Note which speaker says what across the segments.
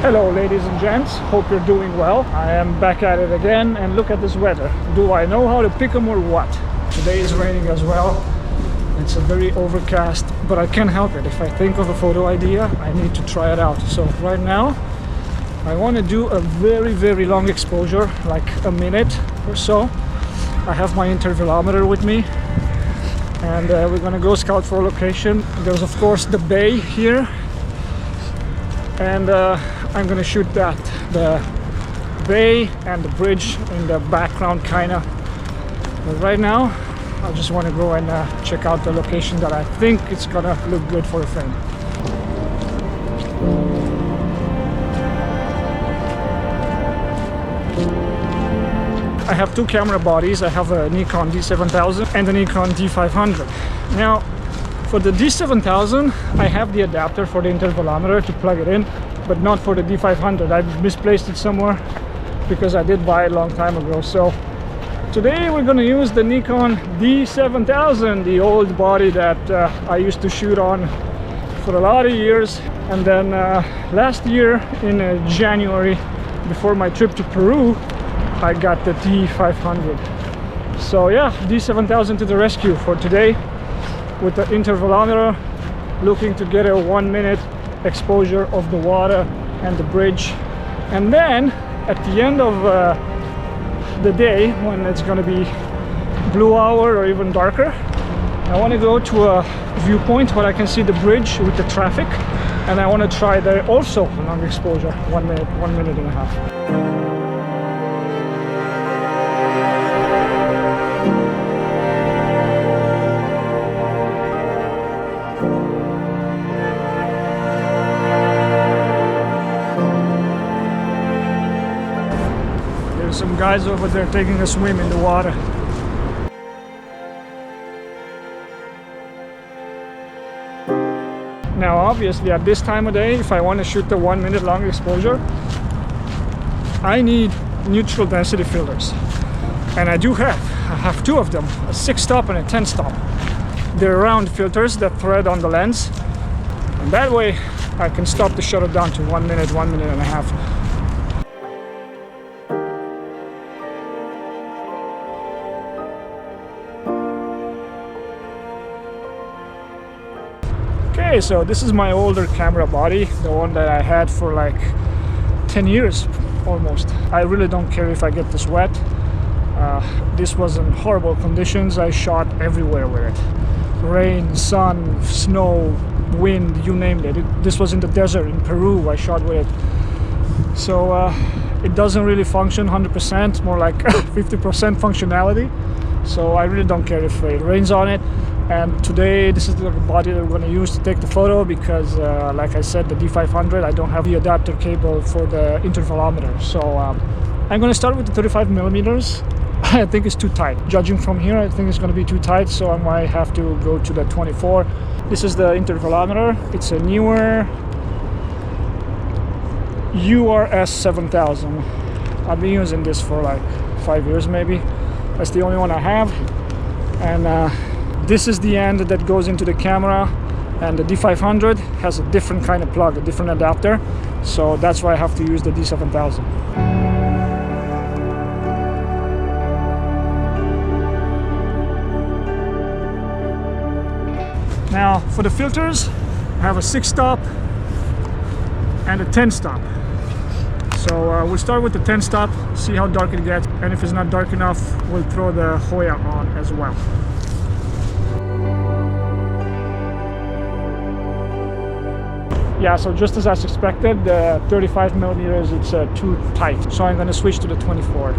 Speaker 1: Hello ladies and gents, hope you're doing well. I am back at it again, and look at this weather. Do I know how to pick 'em or what? Today is raining as well. It's a very overcast, but I can't help it. If I think of a photo idea, I need to try it out. So right now I want to do a very long exposure, like a minute or so. I have my intervalometer with me, and we're gonna go scout for a location. There's of course the bay here, and I'm gonna shoot that, the bay and the bridge in the background kinda. But right now I just want to go and check out the location that I think it's gonna look good for a frame. I have two camera bodies. I have a Nikon D7000 and a Nikon D500. Now for the D7000 I have the adapter for the intervalometer to plug it in, but not for the D500. I misplaced it somewhere because I did buy it a long time ago. So today we're going to use the Nikon D7000, the old body that I used to shoot on for a lot of years. And then last year in January, before my trip to Peru, I got the D500. So yeah, D7000 to the rescue for today with the intervalometer, looking to get a 1 minute exposure of the water and the bridge. And then at the end of the day, when it's going to be blue hour or even darker, I want to go to a viewpoint where I can see the bridge with the traffic, and I want to try there also a long exposure, 1 minute and a half. Some guys over there taking a swim in the water. Now obviously at this time of day, if I want to shoot the 1 minute long exposure, I need neutral density filters, and I have two of them, a 6-stop and a 10-stop. They're round filters that thread on the lens, and that way I can stop the shutter down to 1 minute and a half. Okay, so this is my older camera body, the one that I had for like 10 years almost. I really don't care if I get this wet. This was in horrible conditions. I shot everywhere with it. Rain, sun, snow, wind, you named it. This was in the desert in Peru. I shot with it. So it doesn't really function 100%, more like 50% functionality. So I really don't care if it rains on it. And today this is the body that we're going to use to take the photo, because like I said, the D500, I don't have the adapter cable for the intervalometer. So I'm going to start with the 35 millimeters. I think it's too tight. Judging from here, I think it's going to be too tight, so I might have to go to the 24. This is the intervalometer. It's a newer URS 7000. I've been using this for like 5 years maybe. That's the only one I have. And this is the end that goes into the camera, and the D500 has a different kind of plug, a different adapter. So that's why I have to use the D7000. Now for the filters, I have a 6-stop and a 10-stop. So we'll start with the 10-stop, see how dark it gets, and if it's not dark enough, we'll throw the Hoya on as well. Yeah, so just as I suspected, the 35 millimeters, it's too tight. So I'm going to switch to the 24.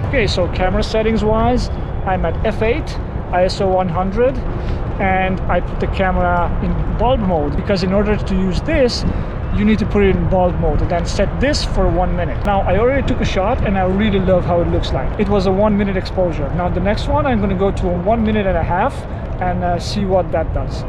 Speaker 1: Okay, so camera settings wise, I'm at f8, ISO 100, and I put the camera in bulb mode, because in order to use this, you need to put it in bulb mode and then set this for 1 minute. Now I already took a shot and I really love how it looks like. It was a 1 minute exposure. Now the next one I'm going to go to a 1 minute and a half and see what that does.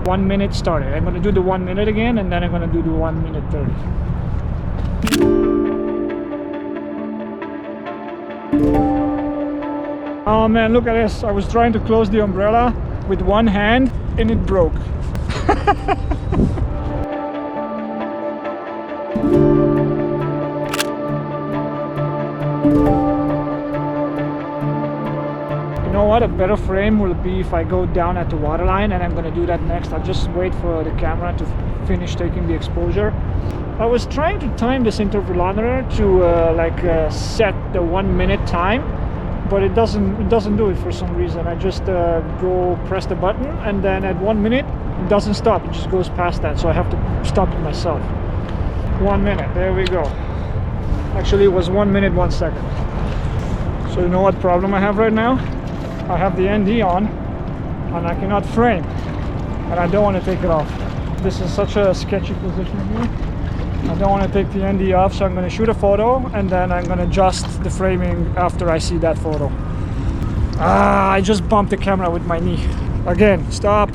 Speaker 1: 1 minute started. I'm gonna do the 1 minute again, and then I'm gonna do the 1 minute 30. Oh man, look at this. I was trying to close the umbrella with one hand and it broke. You know what, a better frame will be if I go down at the waterline, and I'm gonna do that next. I'll just wait for the camera to finish taking the exposure. I was trying to time this intervalometer to set the 1 minute time, but it doesn't do it for some reason. I just go press the button, and then at 1 minute it doesn't stop, it just goes past that, so I have to stop it myself. 1 minute, there we go. Actually it was 1 minute 1 second. So you know what problem I have right now? I have the ND on and I cannot frame, and I don't want to take it off. This is such a sketchy position here. I don't want to take the ND off, so I'm going to shoot a photo and then I'm going to adjust the framing after I see that photo. I just bumped the camera with my knee. Again, stop.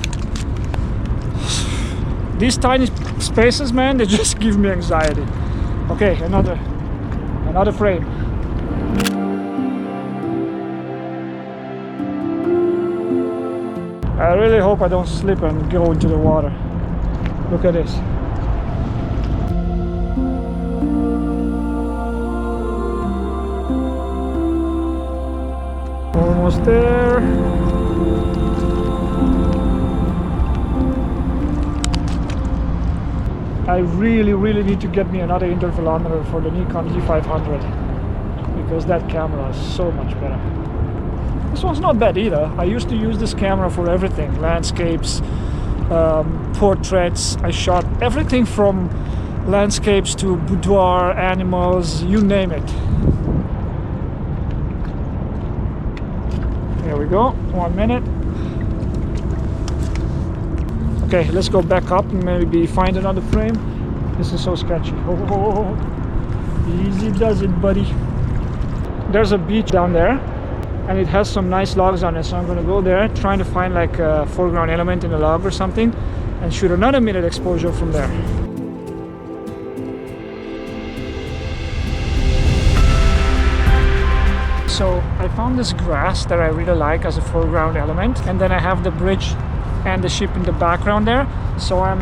Speaker 1: These tiny spaces, man, they just give me anxiety. Okay, another frame. I really hope I don't slip and go into the water. Look at this. Almost there. I really need to get me another intervalometer for the Nikon D500, because that camera is so much better. This one's not bad either. I used to use this camera for everything, landscapes, portraits. I shot everything from landscapes to boudoir, animals, you name it. There we go, 1 minute. Okay, let's go back up and maybe find another frame. This is so sketchy. Oh, easy does it, buddy. There's a beach down there, and it has some nice logs on it, so I'm gonna go there trying to find like a foreground element in a log or something and shoot another minute exposure from there. So I found this grass that I really like as a foreground element, and then I have the bridge and the ship in the background there, so I'm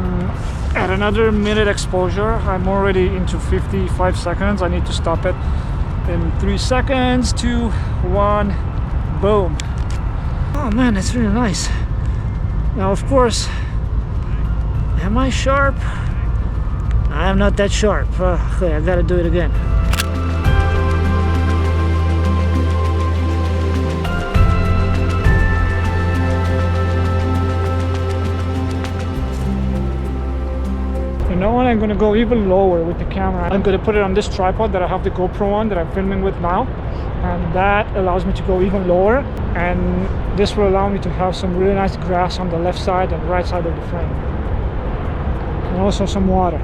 Speaker 1: at another minute exposure. I'm already into 55 seconds. I need to stop it in 3 seconds, 2, 1, boom. Oh man, that's really nice. Now of course, am I sharp? I'm not that sharp. Okay, I gotta do it again. You know what, I'm gonna go even lower with the camera. I'm gonna put it on this tripod that I have the GoPro on that I'm filming with now, and that allows me to go even lower, and this will allow me to have some really nice grass on the left side and right side of the frame, and also some water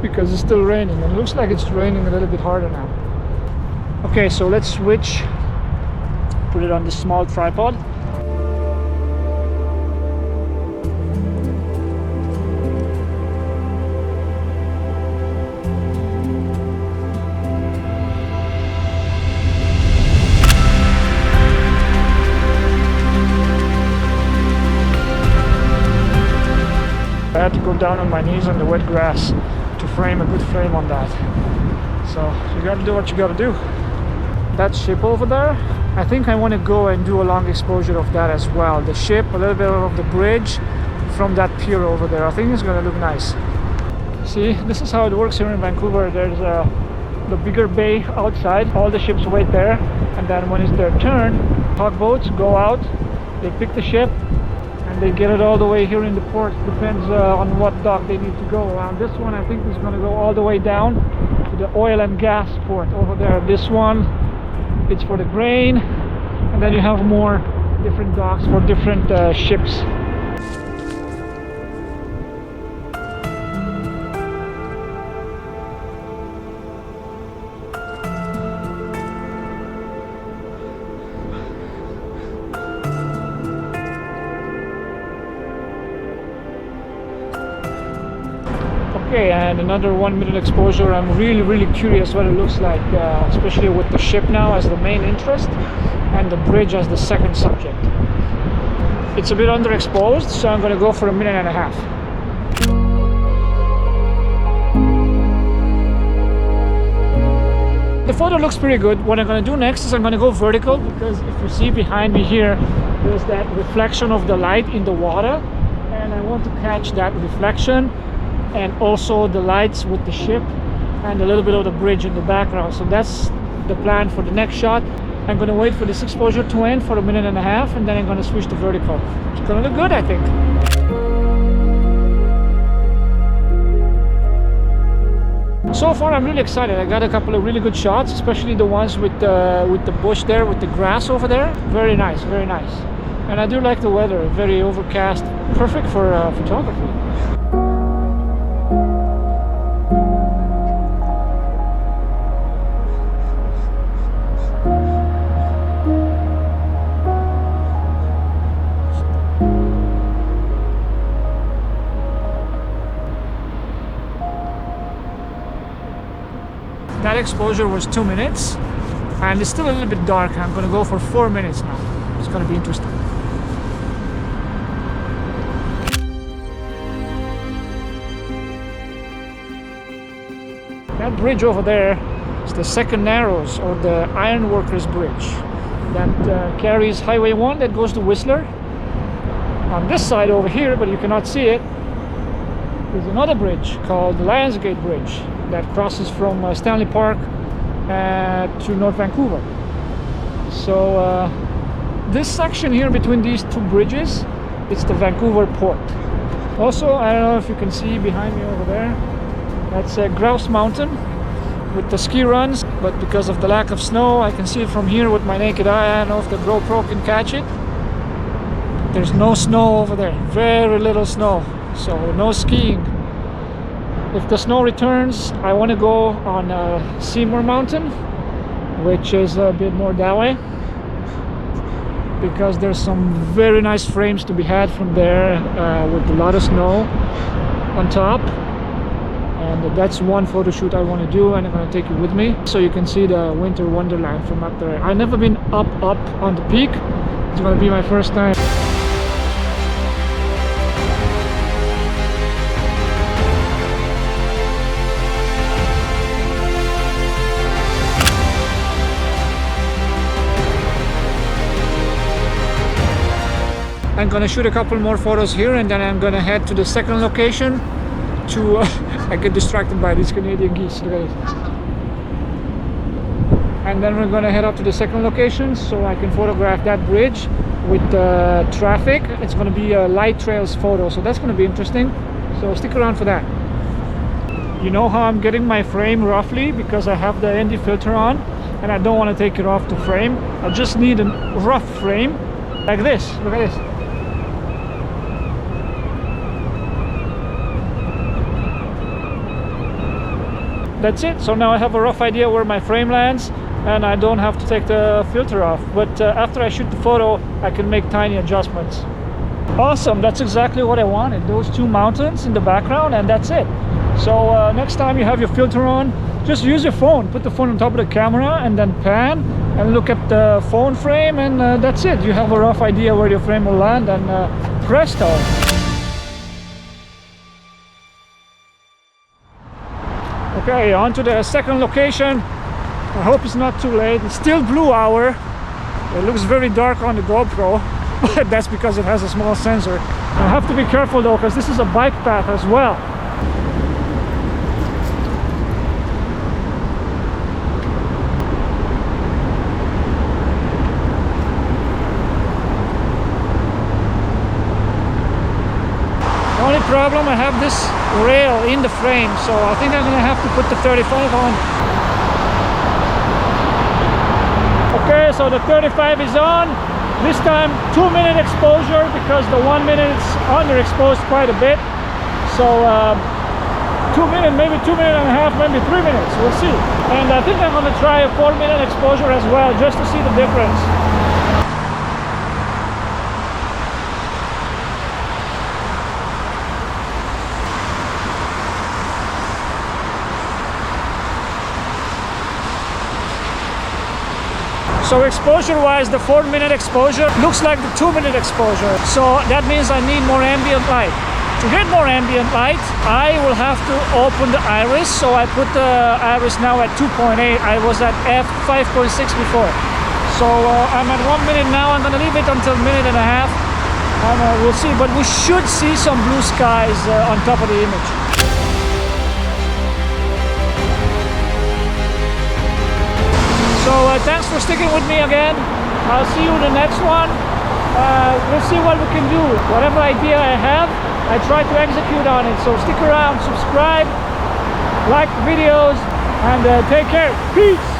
Speaker 1: because it's still raining, and it looks like it's raining a little bit harder now. Okay, so let's switch, put it on this small tripod. I had to go down on my knees on the wet grass to frame a good frame on that. So you gotta do what you gotta do. That ship over there, I think I want to go and do a long exposure of that as well. The ship, a little bit of the bridge from that pier over there. I think it's gonna look nice. See, this is how it works here in Vancouver. There's the bigger bay outside. All the ships wait there, and then when it's their turn, tugboats go out, they pick the ship, and they get it all the way here in the port. Depends on what dock they need to go. This one I think is going to go all the way down to the oil and gas port over there. This one, it's for the grain, and then you have more different docks for different ships. and another 1 minute exposure. I'm really curious what it looks like, especially with the ship now as the main interest and the bridge as the second subject. It's a bit underexposed, so I'm going to go for a minute and a half. The photo looks pretty good. What I'm going to do next is I'm going to go vertical, because if you see behind me here, there's that reflection of the light in the water, and I want to catch that reflection and also the lights with the ship and a little bit of the bridge in the background. So that's the plan for the next shot. I'm going to wait for this exposure to end for a minute and a half, and then I'm going to switch to vertical. It's going to look good, I think. So far I'm really excited. I got a couple of really good shots, especially the ones with the bush there, with the grass over there. Very nice, very nice. And I do like the weather, very overcast, perfect for photography. That exposure was 2 minutes, and it's still a little bit dark. I'm going to go for 4 minutes now. It's going to be interesting. That bridge over there is the Second Narrows, or the Ironworkers Bridge, that carries Highway 1 that goes to Whistler. On this side over here, but you cannot see it, is another bridge called the Lionsgate Bridge that crosses from Stanley Park to North Vancouver. So this section here between these two bridges, it's the Vancouver Port. Also, I don't know if you can see behind me over there, that's Grouse Mountain with the ski runs, but because of the lack of snow, I can see it from here with my naked eye. I don't know if the GoPro can catch it. There's no snow over there, very little snow, so no skiing. If the snow returns, I want to go on Seymour Mountain, which is a bit more that way, because there's some very nice frames to be had from there with a lot of snow on top. And that's one photo shoot I want to do, and I'm going to take you with me so you can see the winter wonderland from up there. I've never been up on the peak. It's going to be my first time. I'm gonna shoot a couple more photos here, and then I'm gonna head to the second location to I get distracted by these Canadian geese. Look at it. And then we're gonna head up to the second location so I can photograph that bridge with the traffic. It's gonna be a light trails photo, so that's gonna be interesting. So stick around for that. You know how I'm getting my frame roughly, because I have the ND filter on and I don't want to take it off to frame. I just need a rough frame like this. Look at this. That's it. So now I have a rough idea where my frame lands, and I don't have to take the filter off. But after I shoot the photo, I can make tiny adjustments. Awesome, that's exactly what I wanted. Those two mountains in the background, and that's it. So next time you have your filter on, just use your phone. Put the phone on top of the camera and then pan and look at the phone frame, and that's it. You have a rough idea where your frame will land, and presto. Okay, on to the second location. I hope it's not too late. It's still blue hour. It looks very dark on the GoPro, but that's because it has a small sensor. I have to be careful though, because this is a bike path as well. The only problem, I have this rail in the frame, so I think I'm gonna have to put the 35 on. Okay, so the 35 is on. This time 2 minute exposure, because the 1 minute is underexposed quite a bit. So 2 minutes, maybe 2 minutes and a half, maybe 3 minutes, we'll see. And I think I'm gonna try a 4 minute exposure as well, just to see the difference. So exposure-wise, the 4-minute exposure looks like the 2-minute exposure. So that means I need more ambient light. To get more ambient light, I will have to open the iris. So I put the iris now at 2.8. I was at f5.6 before. So I'm at 1 minute now. I'm gonna leave it until a minute and a half, and we'll see. But we should see some blue skies on top of the image. So thanks for sticking with me again. I'll see you in the next one. We'll see what we can do. Whatever idea I have, I try to execute on it. So stick around, subscribe, like the videos, and take care. Peace!